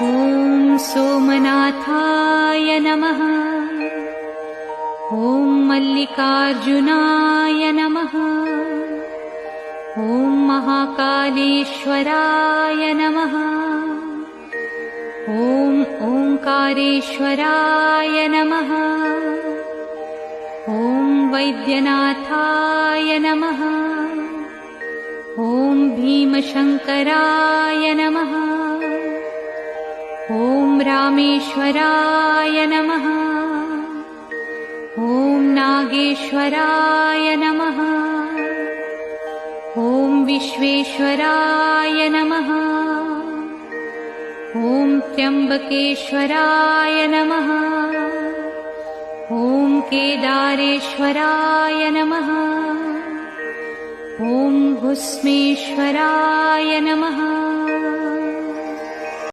ॐ सोमनाथाय नमः। ॐ मल्लिकार्जुनाय नमः। ॐ महाकालेश्वराय नमः। ॐ ओंकारेश्वराय नमः। ॐ वैद्यनाथाय नमः। ॐ भीमशंकराय नमः। ॐ रामेश्वराय नमः। ॐ नागेश्वराय नमः। ॐ विश्वेश्वराय नमः। ॐ त्र्यंबकेश्वराय नमः। ॐ केदारेश्वराय नमः। ॐ भुस्मेश्वराय नमः।